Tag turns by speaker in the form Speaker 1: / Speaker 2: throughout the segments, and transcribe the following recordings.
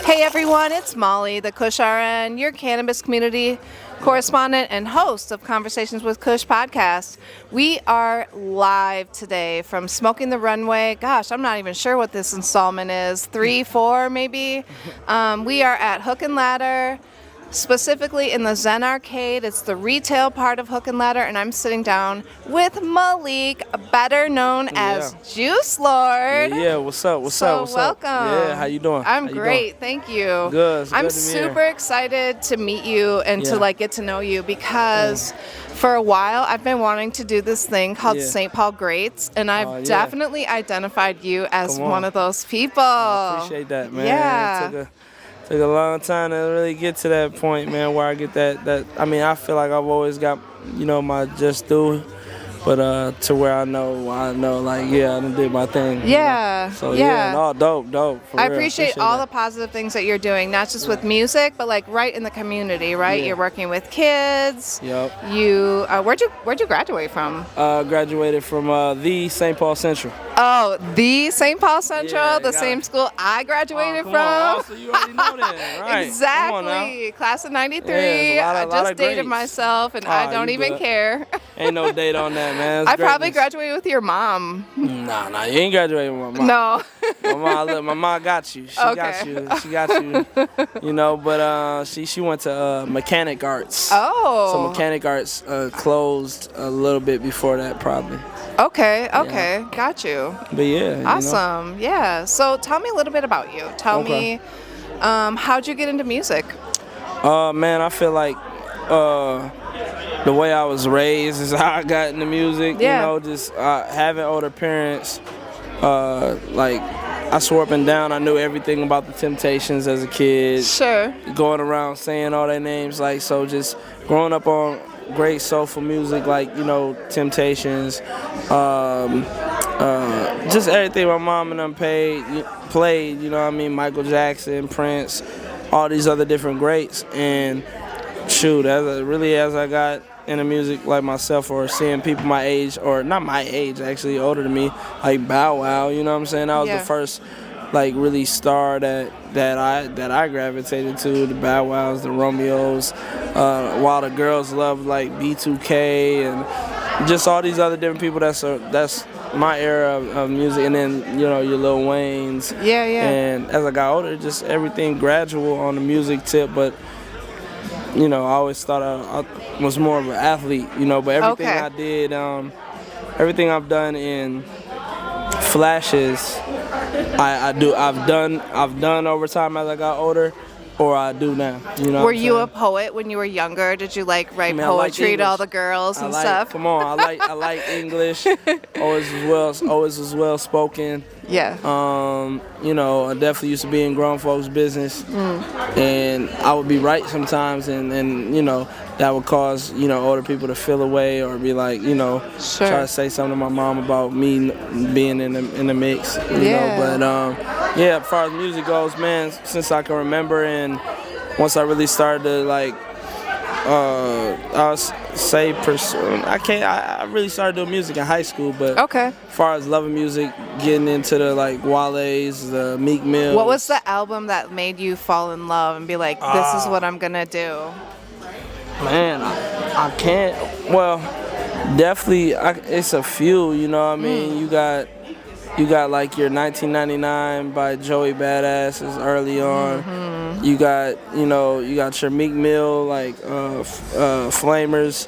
Speaker 1: Hey everyone, it's Molly, the Kush RN, your cannabis community correspondent and host of Conversations with Kush podcast. We are live today from Smoking the Runway. Gosh, I'm not even sure what this installment is, 3, 4 maybe. We are at Hook and Ladder, specifically in the Zen Arcade. It's the retail part of Hook and Ladder, and I'm sitting down with Malik, better known as Juice Lord.
Speaker 2: Yeah, what's up? What's up?
Speaker 1: Welcome.
Speaker 2: Yeah, how you doing?
Speaker 1: I'm great, thank you.
Speaker 2: Good.
Speaker 1: I'm super excited to meet you and to get to know you because for a while I've been wanting to do this thing called St. Paul Greats, and I've definitely identified you as one of those people.
Speaker 2: I appreciate that, man.
Speaker 1: Yeah.
Speaker 2: Took a long time to really get to that point, man, where I get that. I mean, I feel like I've always got, my just due, but to where I know, like, I done did my thing.
Speaker 1: Yeah.
Speaker 2: So, no, dope.
Speaker 1: I appreciate all the positive things that you're doing, not just with music, but like right in the community, right? Yeah. You're working with kids.
Speaker 2: Yep.
Speaker 1: You, where'd you graduate from?
Speaker 2: Graduated from the St. Paul Central.
Speaker 1: Oh, the St. Paul Central, the same school I graduated from.
Speaker 2: So you already know that, right?
Speaker 1: Exactly. Class of '93. I just dated myself, and I don't even care.
Speaker 2: Ain't no date on that, man.
Speaker 1: I probably graduated with your mom.
Speaker 2: Nah, you ain't graduated with my mom.
Speaker 1: No.
Speaker 2: My mom got you. She got you. But she went to mechanic arts.
Speaker 1: Oh.
Speaker 2: So mechanic arts closed a little bit before that, probably.
Speaker 1: Okay, got you.
Speaker 2: But yeah.
Speaker 1: Awesome, yeah. So tell me a little bit about you. Tell me, how'd you get into music?
Speaker 2: Man, I feel like the way I was raised is how I got into music.
Speaker 1: Yeah.
Speaker 2: Just having older parents. Like, I swore up and down I knew everything about the Temptations as a kid.
Speaker 1: Sure.
Speaker 2: Going around saying all their names, like, so just growing up on great soulful music like, Temptations, just everything my mom and them played, Michael Jackson, Prince, all these other different greats. And shoot, as I got into music like myself, or seeing people my age, or not my age, actually older than me, like Bow Wow, you know what I'm saying? That was the first like really star that I gravitated to, the Bow Wows, the Romeos, while the girls loved like B2K and just all these other different people. That's my era of music. And then your Lil Waynes.
Speaker 1: Yeah.
Speaker 2: And as I got older, just everything gradual on the music tip, but I always thought I was more of an athlete, but everything I did, everything I've done in flashes, I've done over time as I got older, or I do now.
Speaker 1: Were you a poet when you were younger? Did you like write poetry to all the girls and stuff?
Speaker 2: Come on, I like English. Always was well spoken.
Speaker 1: Yeah.
Speaker 2: I definitely used to be in grown folks' business, and I would be right sometimes, and that would cause older people to feel away or be like try to say something to my mom about me being in the mix. But as far as music goes, man, since I can remember, and once I really started to I really started doing music in high school, but as far as loving music, getting into the Wale's, the Meek Mill.
Speaker 1: What was the album that made you fall in love and be like, this is what I'm gonna do?
Speaker 2: Man, I can't. Well, definitely, it's a few. You know what I mean? You got like your 1999 by Joey Badass is early on. Mm-hmm. You got your Meek Mill Flamers,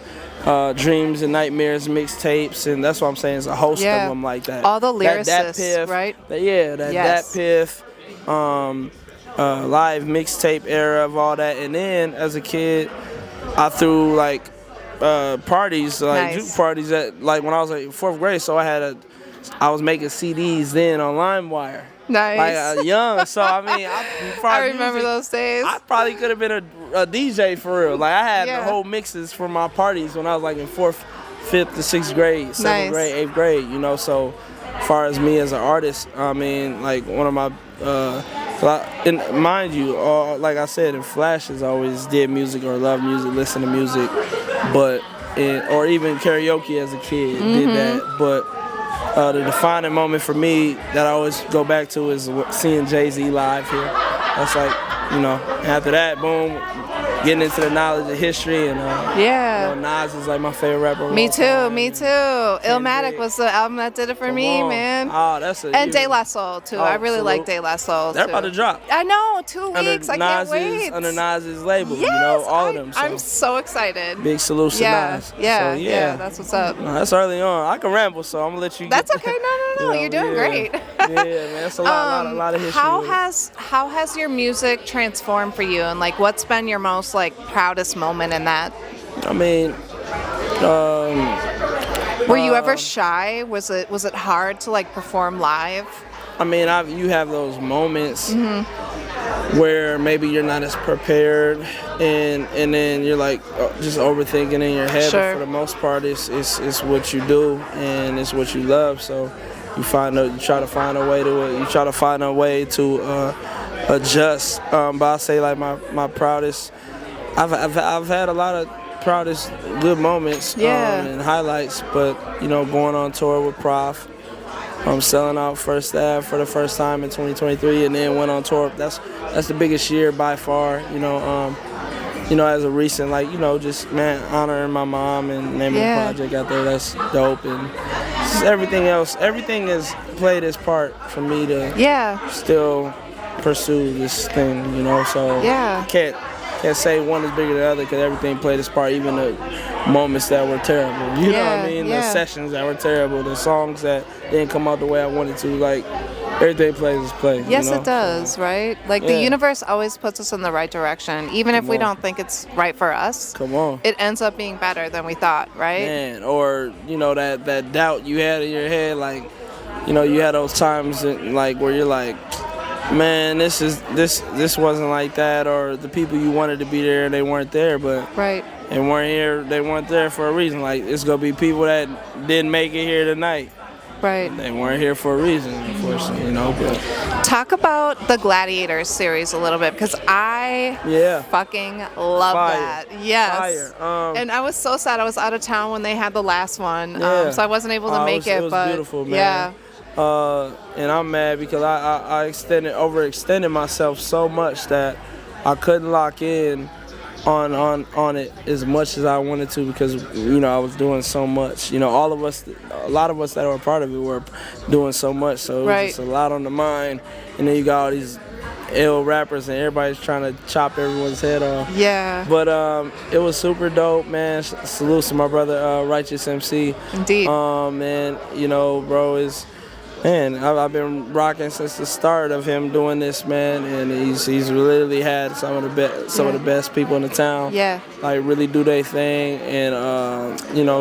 Speaker 2: Dreams and Nightmares mixtapes, and that's what I'm saying. It's a host of them like that.
Speaker 1: All the lyricists,
Speaker 2: that Piff,
Speaker 1: right?
Speaker 2: That Piff, live mixtape-era of all that. And then as a kid, I threw parties, juke parties at when I was in 4th grade. So I was making CDs then on LimeWire.
Speaker 1: Nice.
Speaker 2: Young, so I mean,
Speaker 1: I remember those days.
Speaker 2: I probably could have been a DJ for real. I had the whole mixes for my parties when I was in 4th, 5th to 6th grade, 7th grade, 8th grade. So as far as me as an artist, I mean, one of my and mind you, like I said, in flashes, I always did music or loved music, listened to music, or even karaoke as a kid, did that. But the defining moment for me that I always go back to is seeing Jay-Z live here. that's like, after that, boom, getting into the knowledge of history and Nas is like my favorite rapper.
Speaker 1: Me too. Illmatic was the album that did it for me, man.
Speaker 2: Oh, that's a
Speaker 1: and De La Soul too. I really like De La Soul.
Speaker 2: They're about to drop.
Speaker 1: I know, 2 weeks. I can't wait.
Speaker 2: Under Nas's label,
Speaker 1: yes,
Speaker 2: all of them. So.
Speaker 1: I'm so excited.
Speaker 2: Big salute to Nas.
Speaker 1: Yeah, that's what's up.
Speaker 2: No, that's early on. I can ramble, so I'm gonna let you.
Speaker 1: That's okay. No. You're doing great.
Speaker 2: Yeah, man. That's a lot of history.
Speaker 1: How has your music transformed for you, and like what's been your most like proudest moment in that?
Speaker 2: I mean,
Speaker 1: were you ever shy? Was it hard to like perform live?
Speaker 2: I mean, you have those moments where maybe you're not as prepared, and then you're like just overthinking in your head.
Speaker 1: Sure.
Speaker 2: But for the most part, it's what you do and it's what you love. So you try to find a way to adjust. But I say like my proudest. I've had a lot of proudest good moments and highlights, but going on tour with Prof, selling out First Ave for the first time in 2023, and then went on tour. That's the biggest year by far. As a recent just honoring my mom and naming the project out there. That's dope, and just everything else. Everything has played its part for me to still pursue this thing. So can't say one is bigger than the other because everything played its part, even the moments that were terrible. You know what I mean? The sessions that were terrible, the songs that didn't come out the way I wanted to. Like, everything plays its place.
Speaker 1: Yes, it does, right? Like, the universe always puts us in the right direction, even if we don't think it's right for us.
Speaker 2: Come on.
Speaker 1: It ends up being better than we thought, right?
Speaker 2: Man, or, that doubt you had in your head, like, you had those times where you're like, man, this wasn't like that, or the people you wanted to be there, they weren't there, but they weren't there for a reason. Like, it's gonna be people that didn't make it here tonight.
Speaker 1: Right.
Speaker 2: They weren't here for a reason, unfortunately, But
Speaker 1: talk about the Gladiators series a little bit, because I fucking love that. Yes.
Speaker 2: Fire.
Speaker 1: And I was so sad I was out of town when they had the last one, so I wasn't able to make it.
Speaker 2: It was
Speaker 1: but
Speaker 2: beautiful, man. And I'm mad because I overextended myself so much that I couldn't lock in on it as much as I wanted to because I was doing so much. A lot of us that were a part of it were doing so much, so it was just a lot on the mind. And then you got all these ill rappers and everybody's trying to chop everyone's head off. Yeah. But it was super dope, man. Salute to my brother Righteous MC.
Speaker 1: Indeed.
Speaker 2: And bro is. Man, I've been rocking since the start of him doing this, man, and he's literally had some of the best people in the town. Yeah. Like really do their thing, and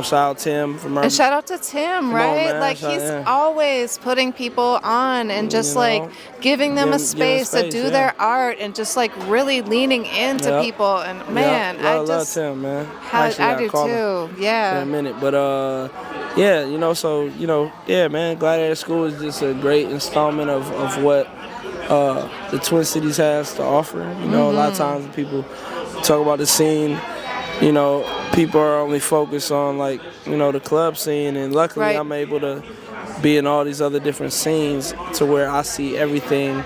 Speaker 2: shout out Tim from our.
Speaker 1: And shout out to Tim, right?
Speaker 2: On,
Speaker 1: he's always putting people on and just giving them a space to do their art and just really leaning into people. And man, I
Speaker 2: love Tim, man.
Speaker 1: I do too. Yeah.
Speaker 2: In a minute, but man, Gladiator School is just a great installment of what the Twin Cities has to offer. A lot of times when people talk about the scene, people are only focused on the club scene, and luckily I'm able to be in all these other different scenes to where I see everything.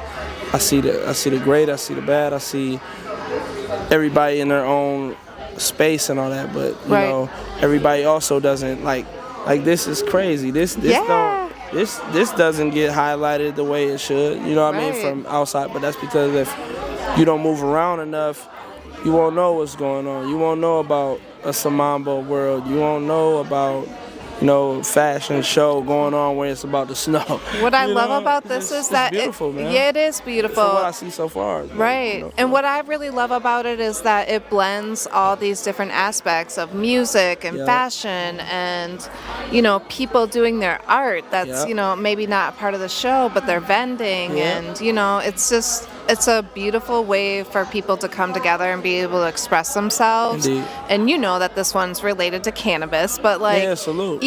Speaker 2: I see the great, I see the bad, I see everybody in their own space and all that, but everybody also doesn't like this is crazy. This doesn't get highlighted the way it should. You know what I mean, from outside. But that's because if you don't move around enough, you won't know what's going on. You won't know about a Samambo world. You won't know about fashion show going on where it's about to snow.
Speaker 1: What I love about this is that
Speaker 2: it's beautiful, man.
Speaker 1: Yeah, it is beautiful.
Speaker 2: From what I see so far.
Speaker 1: Right. And what I really love about it is that it blends all these different aspects of music and fashion and, people doing their art that's, maybe not part of the show, but they're vending and, it's a beautiful way for people to come together and be able to express themselves. Indeed. And that this one's related to cannabis, but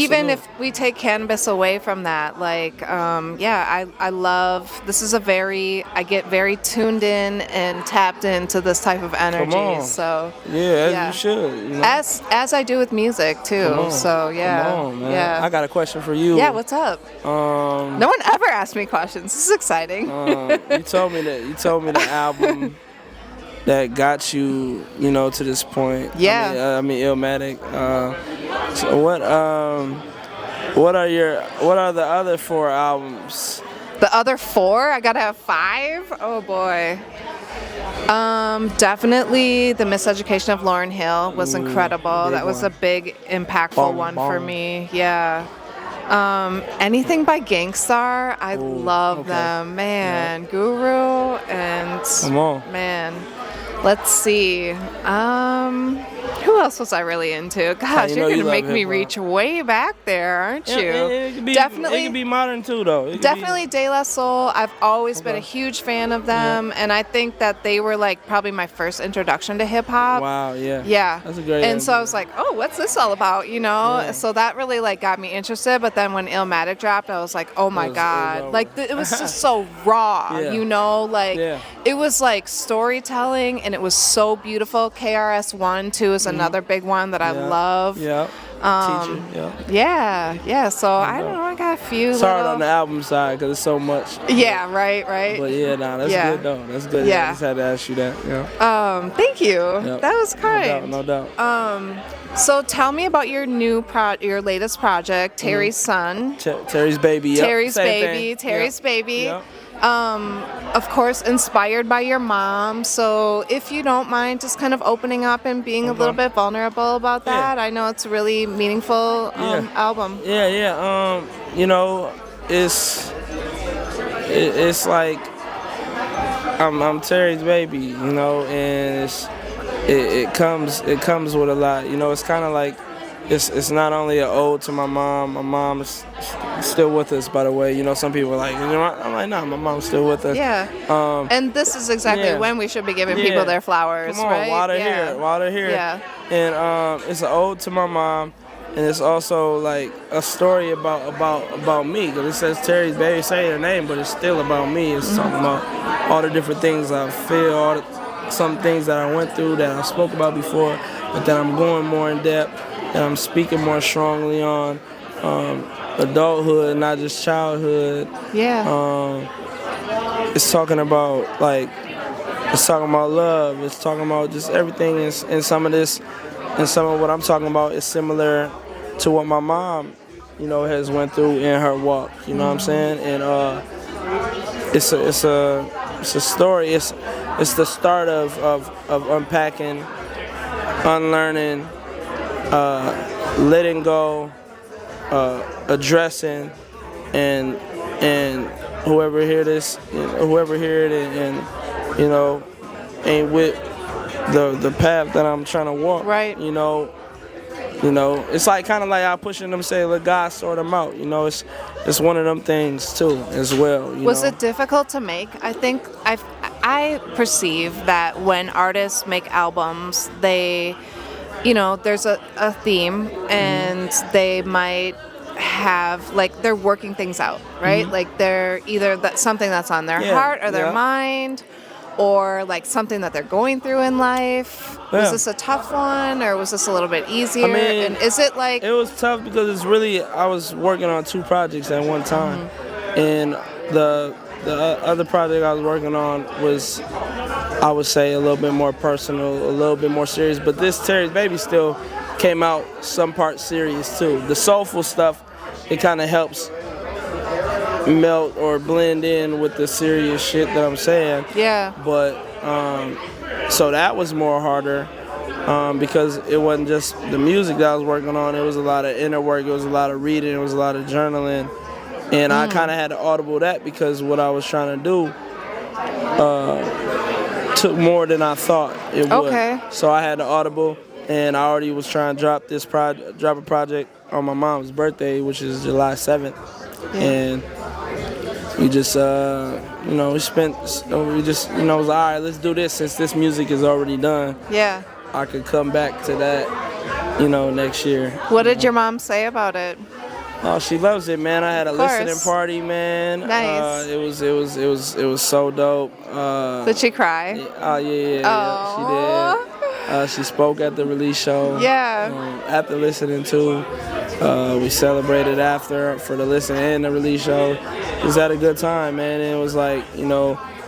Speaker 1: even if we take cannabis away from that, I love, I get very tuned in and tapped into this type of energy.
Speaker 2: Come on.
Speaker 1: So
Speaker 2: as you should.
Speaker 1: As I do with music too. So
Speaker 2: Come on, man. I got a question for you.
Speaker 1: Yeah, what's up? No one ever asked me questions. This is exciting.
Speaker 2: You told me told me the album that got you, to this point.
Speaker 1: Yeah.
Speaker 2: I mean, Illmatic. So what are the other 4 albums?
Speaker 1: The other 4? I gotta have 5? Oh boy. Definitely The Miseducation of Lauryn Hill was incredible. That was
Speaker 2: one.
Speaker 1: a big, impactful one for me. Yeah. Anything by Gangstar, I love them. Man, Guru and
Speaker 2: Come on.
Speaker 1: man. Let's see. Who else was I really into? Gosh,
Speaker 2: you know
Speaker 1: you're
Speaker 2: you
Speaker 1: gonna make
Speaker 2: love
Speaker 1: me
Speaker 2: hip-hop.
Speaker 1: reach way back there, aren't you?
Speaker 2: It could be,
Speaker 1: Definitely.
Speaker 2: It could be modern too, though. It could
Speaker 1: Definitely De La Soul. I've always been a
Speaker 2: Okay.
Speaker 1: huge fan of them, and I think that they were like probably my first introduction to hip hop.
Speaker 2: Wow, yeah.
Speaker 1: Yeah.
Speaker 2: That's a great
Speaker 1: And so I
Speaker 2: idea.
Speaker 1: was like, oh, what's this all about?
Speaker 2: Yeah.
Speaker 1: So that really like got me interested. But then when Illmatic dropped, I was like, oh my
Speaker 2: It was
Speaker 1: God.
Speaker 2: over.
Speaker 1: Like it was just so raw,
Speaker 2: Yeah.
Speaker 1: like
Speaker 2: Yeah.
Speaker 1: it was like storytelling and it was so beautiful. KRS-One too is another big one that I love.
Speaker 2: Yeah. Teacher. Yeah.
Speaker 1: Yeah. So I don't know. I got a few.
Speaker 2: It's hard
Speaker 1: little-
Speaker 2: on the album side because it's so much.
Speaker 1: Yeah. Right.
Speaker 2: But yeah, that's
Speaker 1: Yeah.
Speaker 2: good though. That's good.
Speaker 1: Yeah.
Speaker 2: I just had to ask you that. Yeah.
Speaker 1: Thank you.
Speaker 2: Yep.
Speaker 1: That was kind.
Speaker 2: No doubt.
Speaker 1: So tell me about your your latest project, Terry's Son.
Speaker 2: Terry's Baby. Yep.
Speaker 1: Terry's
Speaker 2: Same
Speaker 1: Baby.
Speaker 2: thing.
Speaker 1: Terry's
Speaker 2: Yep.
Speaker 1: Baby.
Speaker 2: Yep.
Speaker 1: Of course, inspired by your mom. So if you don't mind just kind of opening up and being a little bit vulnerable about that, I know it's a really meaningful album.
Speaker 2: Yeah. It's like I'm Terry's baby, and it comes with a lot. It's kind of like it's not only an ode to my mom. My mom is still with us, by the way. Some people are like, I'm like, nah, my mom's still with us.
Speaker 1: Yeah. And this is exactly when we should be giving people their flowers,
Speaker 2: Come on,
Speaker 1: right?
Speaker 2: while they're here.
Speaker 1: Yeah.
Speaker 2: And it's an ode to my mom, and it's also like a story about me, because it says Terry's Baby, say her name, but it's still about me. It's talking about all the different things I feel, some things that I went through that I spoke about before, but that I'm going more in depth, and I'm speaking more strongly on adulthood, not just childhood.
Speaker 1: Yeah.
Speaker 2: It's talking about love. It's talking about just everything. And some of this, and some of what I'm talking about is similar to what my mom, has went through in her walk. You know what I'm saying? And it's a story. It's the start of unpacking, unlearning, letting go, addressing, and whoever hear this, whoever hear it, and ain't with the path that I'm trying to walk.
Speaker 1: Right.
Speaker 2: It's like kind of like I pushing them, say, let God sort them out. It's one of them things too, as well.
Speaker 1: Was it difficult to make? I think I perceive that when artists make albums, they, there's a theme, and they might have they're working things out, right? Like they're either something that's on their heart or their mind, or something that they're going through in life. Was this a tough one, or was this a little bit easier? And is it
Speaker 2: it was tough because I was working on 2 projects at one time, and the other project I was working on was, I would say, a little bit more personal, a little bit more serious, but this Terry's Baby still came out some part serious too. The soulful stuff, it kind of helps melt or blend in with the serious shit that I'm saying.
Speaker 1: Yeah.
Speaker 2: But so that was more harder because it wasn't just the music that I was working on. It was a lot of inner work. It was a lot of reading. It was a lot of journaling. And I kind of had to audible that because what I was trying to do took more than I thought it would.
Speaker 1: Okay.
Speaker 2: So I had to audible, and I already was trying to drop a project on my mom's birthday, which is July 7th. Yeah. And we just, we spent, we just, it was all right, let's do this since this music is already done.
Speaker 1: Yeah.
Speaker 2: I could come back to that, next year.
Speaker 1: What did your mom say about it?
Speaker 2: Oh, she loves it, man. I had a listening party, man.
Speaker 1: Nice.
Speaker 2: It was so dope.
Speaker 1: Did she cry?
Speaker 2: Yeah, she did. She spoke at the release show.
Speaker 1: Yeah.
Speaker 2: After listening to, we celebrated after for the listen and the release show. Just had a good time, man. And it was like,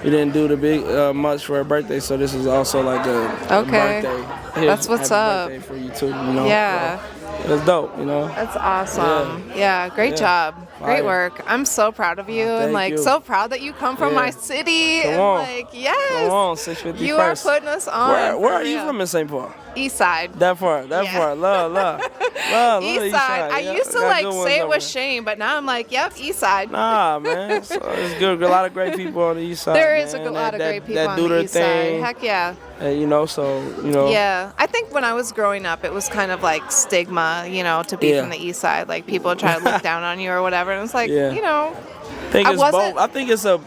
Speaker 2: we didn't do the big much for her birthday, so this is also like a birthday.
Speaker 1: That's what's up.
Speaker 2: Birthday for you too, you know.
Speaker 1: Yeah.
Speaker 2: So, it was dope, you know.
Speaker 1: That's awesome. Yeah, great job. Great
Speaker 2: Fire.
Speaker 1: work. I'm so proud of you, and like
Speaker 2: you.
Speaker 1: so proud that you come from my city.
Speaker 2: Come
Speaker 1: and
Speaker 2: on.
Speaker 1: like, yes.
Speaker 2: Come on, 650
Speaker 1: You are putting us on.
Speaker 2: Where are you from in St. Paul?
Speaker 1: East side.
Speaker 2: That part. Love.
Speaker 1: East side. I used to like say it with shame, but now I'm like, yep, east side.
Speaker 2: Nah, man. So it's good. A lot of great people on the east side.
Speaker 1: There is
Speaker 2: man.
Speaker 1: a lot of great people
Speaker 2: that
Speaker 1: on
Speaker 2: do
Speaker 1: the
Speaker 2: their
Speaker 1: east
Speaker 2: thing.
Speaker 1: side. Heck yeah.
Speaker 2: And, you know, so, you know.
Speaker 1: Yeah. I think when I was growing up, it was kind of like stigma, you know, to be from the east side. Like people try to look down on you or whatever. And it's like, you know.
Speaker 2: I think it's both. I think it's a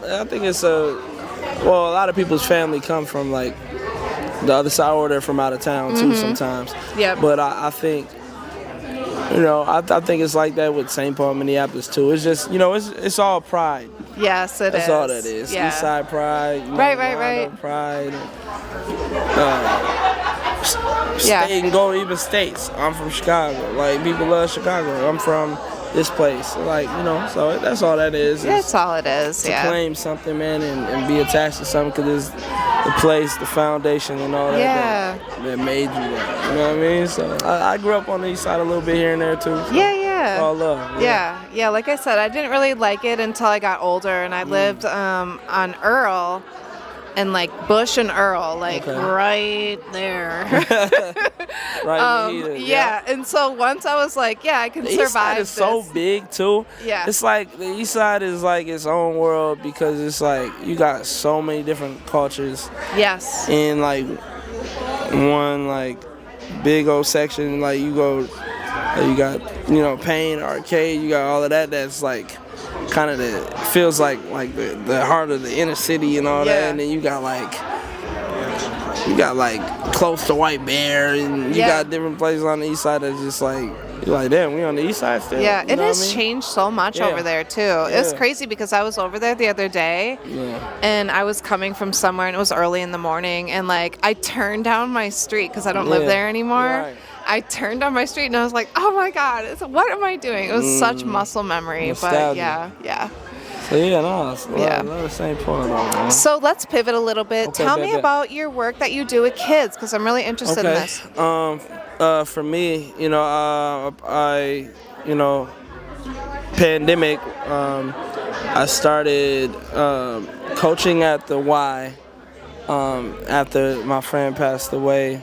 Speaker 2: well, a lot of people's family come from like the other side, or they're from out of town too sometimes.
Speaker 1: Yeah.
Speaker 2: But I think, you know, I think it's like that with St. Paul, Minneapolis too. It's just, you know, it's all pride.
Speaker 1: Yes, it is.
Speaker 2: That's all that is.
Speaker 1: Yeah.
Speaker 2: East side pride. You know,
Speaker 1: Right.
Speaker 2: Pride. State and go even states. I'm from Chicago. Like people love Chicago. I'm from this place, like, you know, so that's all that is.
Speaker 1: That's all it is.
Speaker 2: To claim something, man, and be attached to something, because it's the place, the foundation, and all that that made you that. You know what I mean? So I grew up on the east side a little bit here and there too. So
Speaker 1: Yeah.
Speaker 2: all love.
Speaker 1: Yeah. Like I said, I didn't really like it until I got older, and I lived on Earl. And like Bush and Earl, like right there.
Speaker 2: Right in the heat,
Speaker 1: yeah, and so once I was like, yeah, I can
Speaker 2: the
Speaker 1: survive
Speaker 2: east side is
Speaker 1: this.
Speaker 2: so big too.
Speaker 1: Yeah.
Speaker 2: It's like the east side is like its own world, because it's like you got so many different cultures.
Speaker 1: Yes.
Speaker 2: In like one like big old section, like you go, you got, you know, Pain Arcade, you got all of that. That's like kind of feels like the heart of the inner city and all that, and then you got like close to White Bear, and you got different places on the east side that's just like, you're like, damn, we on the east side still.
Speaker 1: Yeah,
Speaker 2: you
Speaker 1: it
Speaker 2: know
Speaker 1: has
Speaker 2: what I mean?
Speaker 1: changed so much over there too. It's crazy because I was over there the other day, and I was coming from somewhere, and it was early in the morning, and like I turned down my street because I don't live there anymore.
Speaker 2: Right.
Speaker 1: I turned on my street and I was like, oh my God, what am I doing? It was such muscle memory.
Speaker 2: Nostalgia.
Speaker 1: But yeah.
Speaker 2: So yeah, no, it's a lot of St. Paul though, man.
Speaker 1: So let's pivot a little bit.
Speaker 2: Okay,
Speaker 1: Tell me about your work that you do with kids, because I'm really interested in this.
Speaker 2: For me, you know, I, you know, pandemic, I started coaching at the Y after my friend passed away.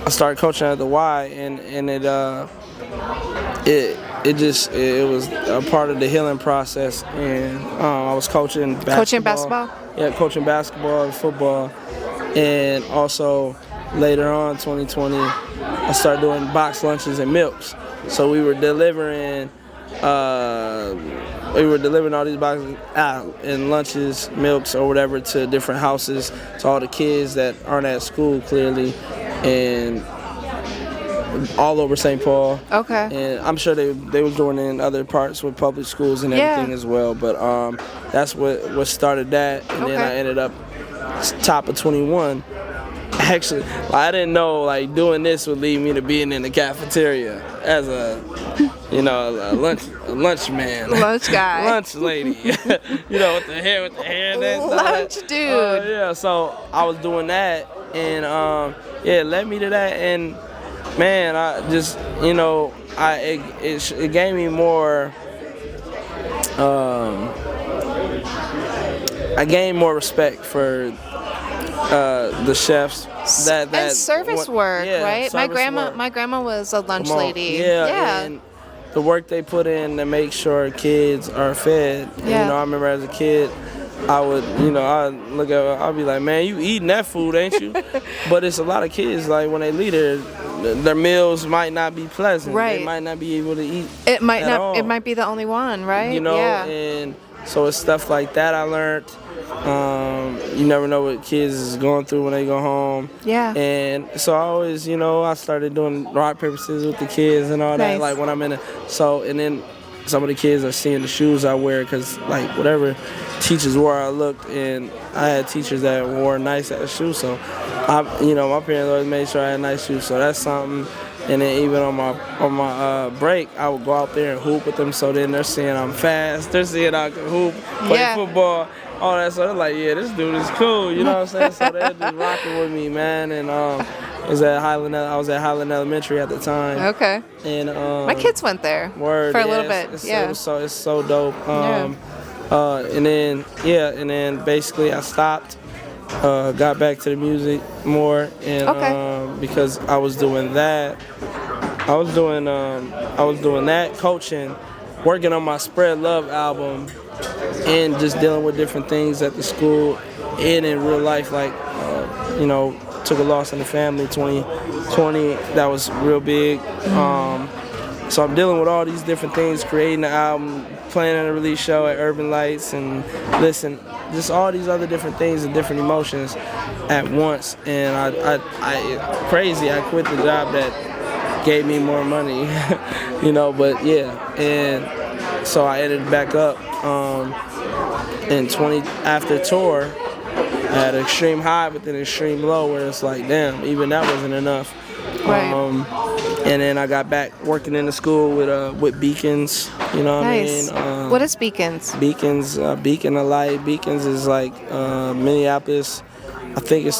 Speaker 2: I started coaching at the Y, and it was a part of the healing process, and I was coaching basketball.
Speaker 1: Coaching basketball?
Speaker 2: Yeah, coaching basketball and football, and also later on, 2020, I started doing box lunches and milks. So we were delivering all these boxes out and lunches, milks, or whatever to different houses, to all the kids that aren't at school clearly, and all over St. Paul. Okay. And I'm sure they was doing it in other parts with public schools and everything as well. But that's what started that, and then I ended up top of 21. Actually, I didn't know like doing this would lead me to being in the cafeteria as a lunch man,
Speaker 1: lunch guy,
Speaker 2: lunch lady. You know, with the hair and that
Speaker 1: lunch dude.
Speaker 2: Yeah, so I was doing that, and it led me to that, and man, I just, you know, it gave me more. I gained more respect for the chefs and
Speaker 1: service work, right? My grandma was a lunch lady. Yeah.
Speaker 2: And the work they put in to make sure kids are fed. Yeah. And, you know, I remember as a kid, I would, you know, I'd be like, man, you eating that food, ain't you? But it's a lot of kids, like when they leave their meals might not be pleasant.
Speaker 1: Right.
Speaker 2: They might not be able to eat.
Speaker 1: It might not.
Speaker 2: all.
Speaker 1: It might be the only one, right?
Speaker 2: You know, and so it's stuff like that I learned. You never know what kids is going through when they go home. Yeah. And so I always, you know, I started doing rock, paper, scissors with the kids and all that. Like when I'm in and then some of the kids are seeing the shoes I wear, because like whatever teachers wore, I looked, and I had teachers that wore nice ass shoes. So my parents always made sure I had nice shoes. So that's something. And then even on my break, I would go out there and hoop with them. So then they're seeing I'm fast. They're seeing I can hoop, play football, all that. So they're like, yeah, this dude is cool. You know what I'm saying? So they're just rocking with me, man. And I was at Highland Elementary at the time.
Speaker 1: Okay.
Speaker 2: And
Speaker 1: my kids went there for a little bit.
Speaker 2: It's so dope. And then basically I stopped. Got back to the music more, and because I was doing that, coaching, working on my Spread Love album, and just dealing with different things at the school and in real life, like took a loss in the family, 2020, that was real big. So I'm dealing with all these different things, creating the album, playing at a release show at Urban Lights, and just all these other different things and different emotions at once. And I quit the job that gave me more money, but yeah. And so I ended back up after tour. I had an extreme high, but then extreme low, where it's like, damn, even that wasn't enough.
Speaker 1: Right.
Speaker 2: And then I got back working in the school with Beacons. You know what
Speaker 1: nice.
Speaker 2: I mean?
Speaker 1: What is Beacons?
Speaker 2: Beacons, Beacon of Light. Beacons is like Minneapolis. I think it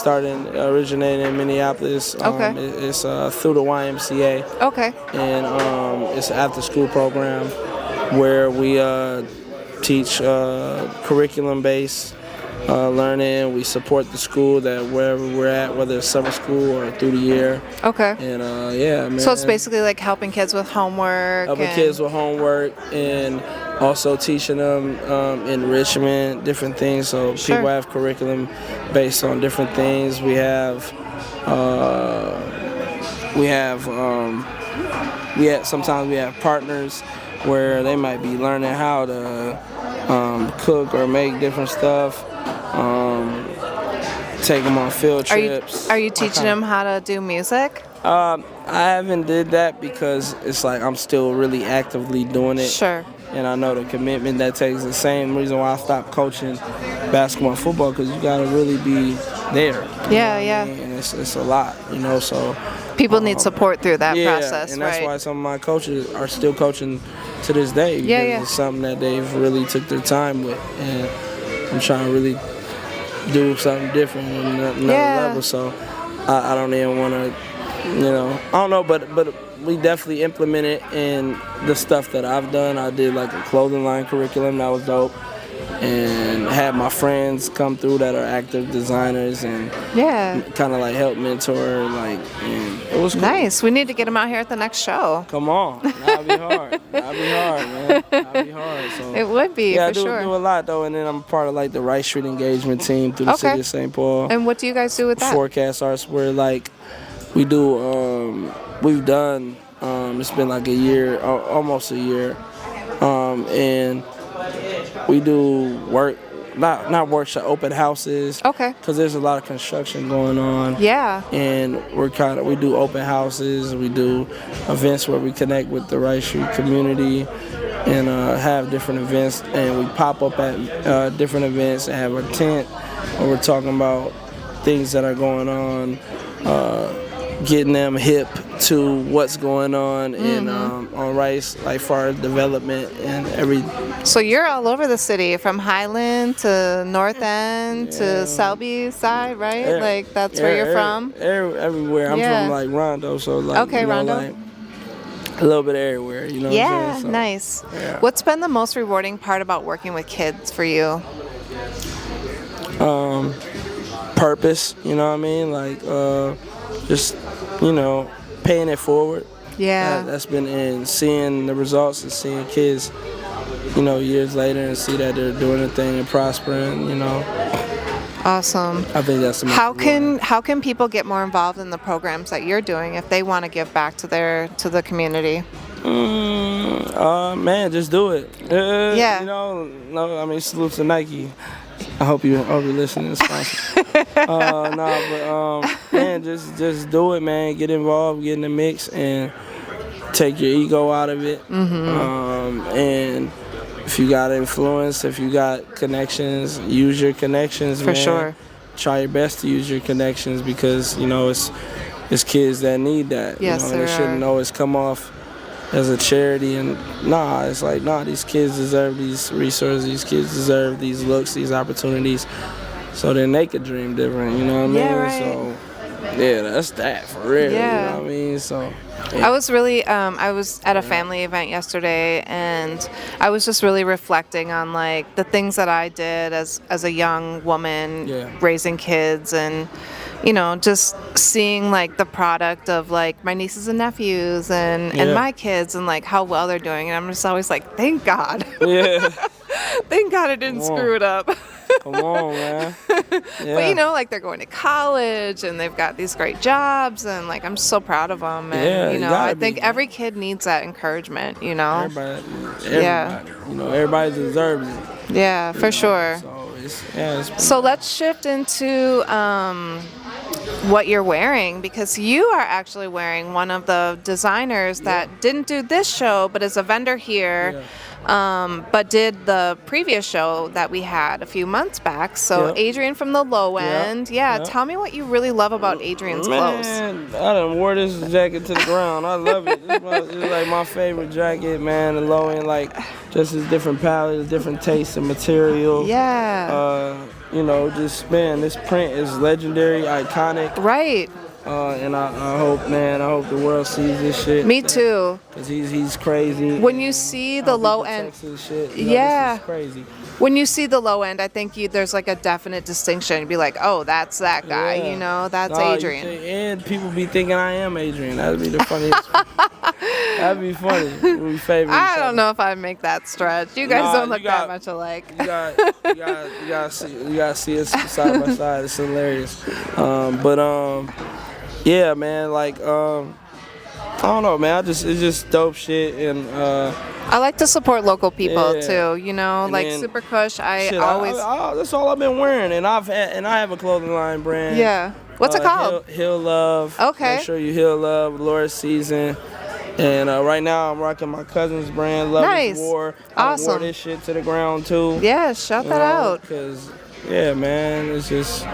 Speaker 2: originated in Minneapolis.
Speaker 1: Okay.
Speaker 2: It's through the YMCA.
Speaker 1: Okay.
Speaker 2: And it's an after-school program where we teach curriculum-based learning. We support the school that wherever we're at, whether it's summer school or through the year.
Speaker 1: Okay.
Speaker 2: And yeah, man.
Speaker 1: So it's basically like helping kids with homework.
Speaker 2: And also teaching them enrichment, different things. So
Speaker 1: Sure.
Speaker 2: people have curriculum based on different things. We have sometimes we have partners where they might be learning how to cook or make different stuff. Take them on field trips.
Speaker 1: Are you teaching them how to do music?
Speaker 2: I haven't did that because it's like I'm still really actively doing it.
Speaker 1: Sure.
Speaker 2: And I know the commitment that takes. The same reason why I stopped coaching basketball and football, because you got to really be there.
Speaker 1: Yeah.
Speaker 2: I mean? And it's a lot, so.
Speaker 1: People need support through that process,
Speaker 2: and that's
Speaker 1: right?
Speaker 2: why some of my coaches are still coaching to this day. Because it's something that they've really took their time with. And I'm trying to really do something different on another level. So I don't even want to, I don't know, but we definitely implement it in the stuff that I've done. I did like a clothing line curriculum that was dope, and had my friends come through that are active designers and kind of like help mentor, and it was cool.
Speaker 1: Nice. We need to get them out here at the next show.
Speaker 2: Come on, that'll be hard. Man. That'll be hard. So
Speaker 1: it would be,
Speaker 2: I
Speaker 1: for sure.
Speaker 2: do a lot though, and then I'm part of like the Rice Street engagement team through the city of St. Paul.
Speaker 1: And what do you guys do with that?
Speaker 2: Forecast arts, where like we do. We've done. It's been like a year, almost a year, and we do not workshop, open houses.
Speaker 1: Okay.
Speaker 2: Because there's a lot of construction going on.
Speaker 1: Yeah.
Speaker 2: And we do open houses. We do events where we connect with the Rice Street community, and have different events. And we pop up at different events and have a tent where we're talking about things that are going on. Getting them hip to what's going on on Rice, like far development and everything.
Speaker 1: So you're all over the city, from Highland to North End to Selby side, right? That's where you're from?
Speaker 2: Everywhere. I'm from like Rondo, so like
Speaker 1: Rondo.
Speaker 2: Like a little bit everywhere. You know what I'm saying? So,
Speaker 1: nice.
Speaker 2: Yeah.
Speaker 1: What's been the most rewarding part about working with kids for you?
Speaker 2: Purpose. You know what I mean? Like just paying it forward.
Speaker 1: Yeah.
Speaker 2: That's been in seeing the results and seeing kids, years later and see that they're doing a thing and prospering,
Speaker 1: Awesome.
Speaker 2: I think that's the most
Speaker 1: how can people get more involved in the programs that you're doing if they want to give back to the community?
Speaker 2: Man, just do it. Salute to Nike. I hope you're listening to sponsor. Man, just do it, man. Get involved, get in the mix, and take your ego out of it. And if you got influence, if you got connections, use your connections,
Speaker 1: For
Speaker 2: man.
Speaker 1: sure.
Speaker 2: Try your best to use your connections, because it's kids that need that.
Speaker 1: Yes,
Speaker 2: They shouldn't always come off as a charity, and it's like, these kids deserve these resources, these kids deserve these looks, these opportunities, so then they could dream different, you know what I mean?
Speaker 1: Yeah, right.
Speaker 2: So, yeah, that's that for real,
Speaker 1: Yeah.
Speaker 2: you know what I mean? So, yeah.
Speaker 1: I was really, I was at a family event yesterday, and I was just really reflecting on like the things that I did as a young woman, raising kids, and just seeing like the product of like my nieces and nephews and my kids, and like how well they're doing, and I'm just always like, thank God.
Speaker 2: Yeah.
Speaker 1: Thank God I didn't screw it up.
Speaker 2: Come on, man. Yeah.
Speaker 1: But like they're going to college and they've got these great jobs, and like I'm so proud of them. And I think every kid needs that encouragement.
Speaker 2: Everybody.
Speaker 1: Yeah.
Speaker 2: Everybody deserves it.
Speaker 1: Yeah, for sure.
Speaker 2: So
Speaker 1: so let's shift into what you're wearing, because you are actually wearing one of the designers that didn't do this show, but is a vendor here. Yeah. But did the previous show that we had a few months back. So Adrian from the Low End. Tell me what you really love about Adrian's clothes.
Speaker 2: Man, I done wore this jacket to the ground. I love it. It's like my favorite jacket, man. The Low End, like, just his different palette, different taste and material.
Speaker 1: Yeah.
Speaker 2: Just, man, this print is legendary, iconic.
Speaker 1: Right.
Speaker 2: And I hope the world sees this shit.
Speaker 1: Me too.
Speaker 2: Cause he's crazy.
Speaker 1: When you see the Low End,
Speaker 2: shit,
Speaker 1: this
Speaker 2: is crazy.
Speaker 1: When you see the Low End, I think there's like a definite distinction. You'd be like, oh, that's that guy. That's Adrian.
Speaker 2: And people be thinking I am Adrian. That'd be the funniest. That'd be funny. We favorite.
Speaker 1: I don't know if I'd make that stretch. You guys don't look that much alike.
Speaker 2: You gotta see us side by side. It's hilarious. Yeah, man, like, I don't know, man, it's just dope shit, and,
Speaker 1: I like to support local people, too, like then, Super Kush, always...
Speaker 2: that's all I've been wearing, and I have a clothing line brand.
Speaker 1: Yeah. What's it called?
Speaker 2: Heal Love.
Speaker 1: Okay.
Speaker 2: Make sure you Heal Love, Laura Season, and right now I'm rocking my cousin's brand, Love is War.
Speaker 1: Awesome.
Speaker 2: I wore this shit to the ground, too.
Speaker 1: Yeah, shout that out.
Speaker 2: Because, yeah, man, it's just...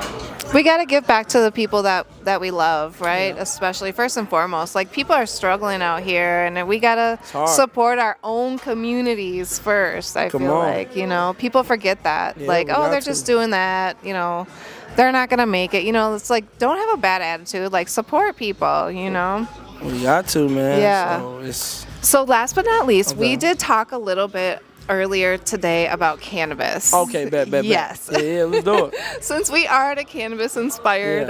Speaker 1: We got to give back to the people that we love, right? Yeah. Especially, first and foremost, like, people are struggling out here, and we got to support our own communities first, I feel like, people forget that. They're just doing that, they're not going to make it. It's like, don't have a bad attitude, like, support people,
Speaker 2: We got to, man.
Speaker 1: Yeah. So last but not least, we did talk a little bit earlier today about cannabis.
Speaker 2: Okay, bet.
Speaker 1: Yes.
Speaker 2: Yeah, let's do it.
Speaker 1: Since we are at a cannabis-inspired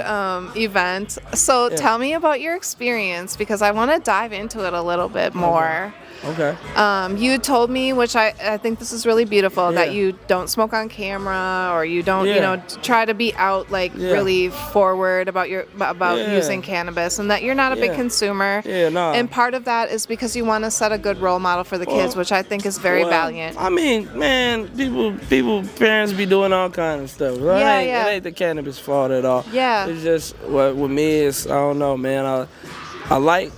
Speaker 1: event, so tell me about your experience, because I want to dive into it a little bit more.
Speaker 2: Okay.
Speaker 1: You told me, which I think this is really beautiful, that you don't smoke on camera, or you don't, try to be out really forward about using cannabis, and that you're not a big consumer.
Speaker 2: Yeah, no.
Speaker 1: And part of that is because you want to set a good role model for the kids, which I think is very valiant.
Speaker 2: I mean, man, parents be doing all kinds of stuff. Right? It ain't the cannabis fault at all.
Speaker 1: Yeah.
Speaker 2: It's just with me, I don't know, man. I like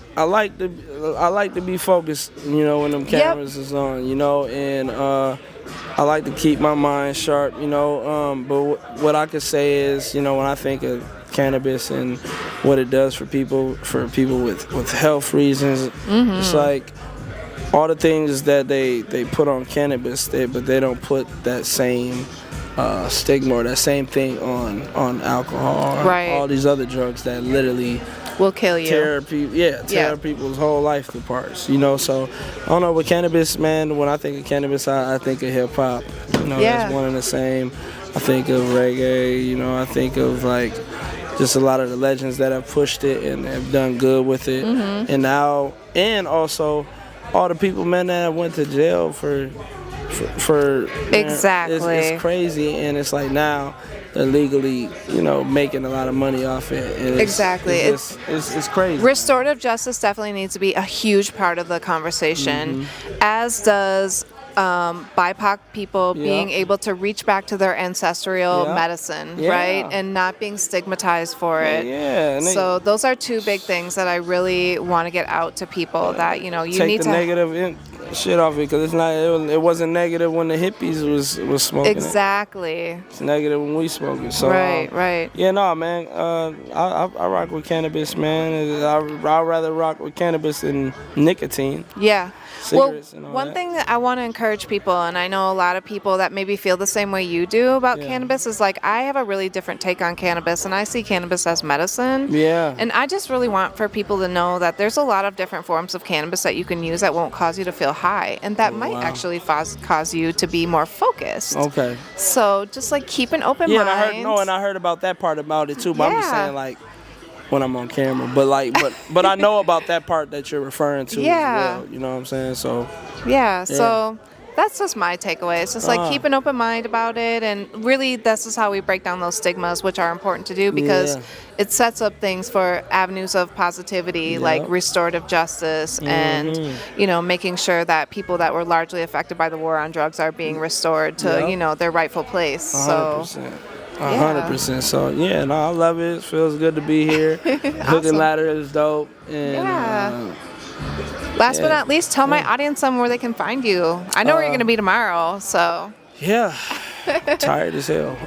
Speaker 2: to be focused, when them cameras is on, and I like to keep my mind sharp, but what I could say is, when I think of cannabis and what it does for people with health reasons, it's like all the things that they put on cannabis, but they don't put that same stigma or that same thing on alcohol or all these other drugs that literally
Speaker 1: will kill you.
Speaker 2: Tear people's whole life apart. So I don't know, with cannabis, man, when I think of cannabis, I think of hip hop. It's one and the same. I think of reggae, I think of like just a lot of the legends that have pushed it and have done good with it. And now, and also all the people, man, that went to jail for
Speaker 1: exactly.
Speaker 2: It's crazy, and it's like now they're legally, making a lot of money off it. And it's crazy.
Speaker 1: Restorative justice definitely needs to be a huge part of the conversation, as does BIPOC people being able to reach back to their ancestral medicine, right? And not being stigmatized for it. So those are two big things that I really want to get out to people, that, you need to...
Speaker 2: shit off it because it's not. It wasn't negative when the hippies was smoking.
Speaker 1: Exactly.
Speaker 2: It's negative when we smoke it. So
Speaker 1: right.
Speaker 2: Yeah, no, man. I rock with cannabis, man. I'd rather rock with cannabis than nicotine.
Speaker 1: Yeah.
Speaker 2: Cigarettes
Speaker 1: Well,
Speaker 2: and all
Speaker 1: one
Speaker 2: that.
Speaker 1: thing that I want to encourage people, and I know a lot of people that maybe feel the same way you do about
Speaker 2: Yeah.
Speaker 1: cannabis, is like I have a really different take on cannabis, and I see cannabis as medicine.
Speaker 2: Yeah.
Speaker 1: And I just really want for people to know that there's a lot of different forms of cannabis that you can use that won't cause you to feel high, and that might
Speaker 2: wow.
Speaker 1: actually cause you to be more focused.
Speaker 2: Okay.
Speaker 1: So just like keep an open
Speaker 2: Yeah,
Speaker 1: mind.
Speaker 2: and I heard about that part about it too. But I'm just
Speaker 1: Yeah.
Speaker 2: saying, like, when I'm on camera, but I know about that part that you're referring to.
Speaker 1: Yeah.
Speaker 2: As well, you know what I'm saying? So.
Speaker 1: Yeah, so that's just my takeaway. It's just like keep an open mind about it, and really this is how we break down those stigmas, which are important to do because it sets up things for avenues of positivity, like restorative justice and, you know, making sure that people that were largely affected by the war on drugs are being restored to, you know, their rightful place.
Speaker 2: 100%.
Speaker 1: So
Speaker 2: 100%. So yeah, no, I love it. It feels good to be here. Hook and Ladder is dope. And
Speaker 1: last but not least, tell my audience where they can find you. I know where you're going to be tomorrow, so.
Speaker 2: Yeah. Tired as hell.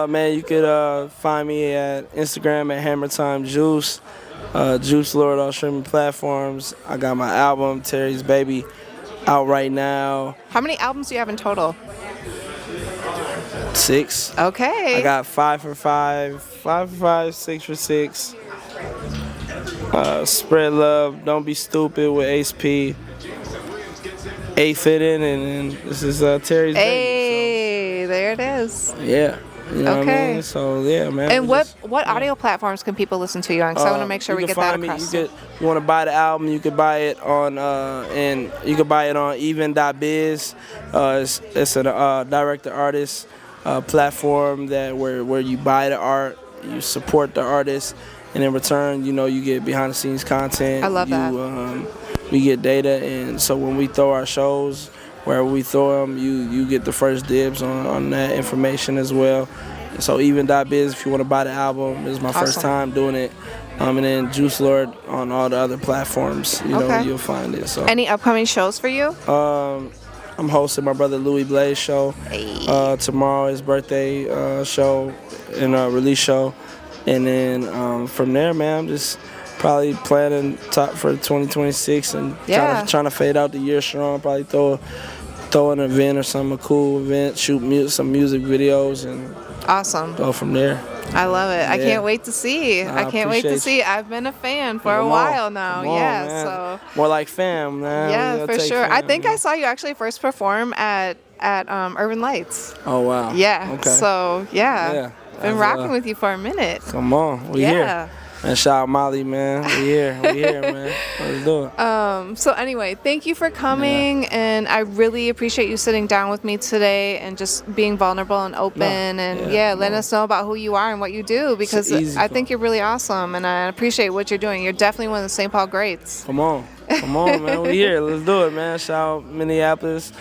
Speaker 2: Man, you could find me at Instagram at Hammer Time Juice. Juice Lord on streaming platforms. I got my album, Terry's Baby, out right now.
Speaker 1: How many albums do you have in total?
Speaker 2: 6.
Speaker 1: Okay.
Speaker 2: I got 5 for 5, 6 for 6. Spread Love, Don't Be Stupid with Ace P. A Fit In, and this is Terry's Baby.
Speaker 1: Hey, there it is.
Speaker 2: So, yeah. You know what I mean? So, yeah, man.
Speaker 1: And what audio platforms can people listen to you on? Because I want to make sure we get that across.
Speaker 2: You want to buy the album, you could buy it on even.biz. It's a direct to artist platform where you buy the art, you support the artist, and in return, you know, you get behind the scenes content.
Speaker 1: I love that.
Speaker 2: We get data, and so when we throw our shows, wherever we throw them, you get the first dibs on that information as well. So even.biz, if you want to buy the album, this is my first time doing it. And then Juice Lord on all the other platforms, you know, you'll find it. So
Speaker 1: any upcoming shows for you?
Speaker 2: I'm hosting my brother Louis Blaze show. Tomorrow, his birthday show and release show. And then from there, man, I'm just probably planning top for 2026 and trying to fade out the year strong. Probably throw an event or something, a cool event, shoot some music videos, and go from there.
Speaker 1: I love it.
Speaker 2: Yeah.
Speaker 1: I can't wait to see.
Speaker 2: I
Speaker 1: can't wait to see. I've been a fan for a while now. So
Speaker 2: more like fam, man.
Speaker 1: Yeah, for sure. I think I saw you actually first perform at Urban Lights.
Speaker 2: Oh wow.
Speaker 1: Yeah.
Speaker 2: Okay.
Speaker 1: So been rocking with you for a minute.
Speaker 2: Come on, we here. And shout out Molly, man. We here, man. Let's do it.
Speaker 1: So anyway, thank you for coming, and I really appreciate you sitting down with me today and just being vulnerable and open, letting us know about who you are and what you do, because I think you're really awesome, and I appreciate what you're doing. You're definitely one of the St. Paul greats.
Speaker 2: Come on, man. We here. Let's do it, man. Shout out Minneapolis,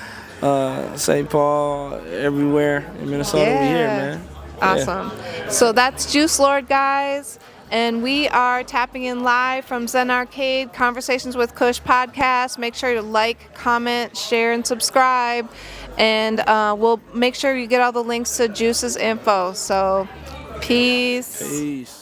Speaker 2: St. Paul, everywhere in Minnesota. We here, man.
Speaker 1: Awesome. So that's Juice Lord, guys. And we are tapping in live from Zen Arcade, Conversations with Kush podcast. Make sure to like, comment, share, and subscribe. And we'll make sure you get all the links to Juice's info. So, peace.
Speaker 2: Peace.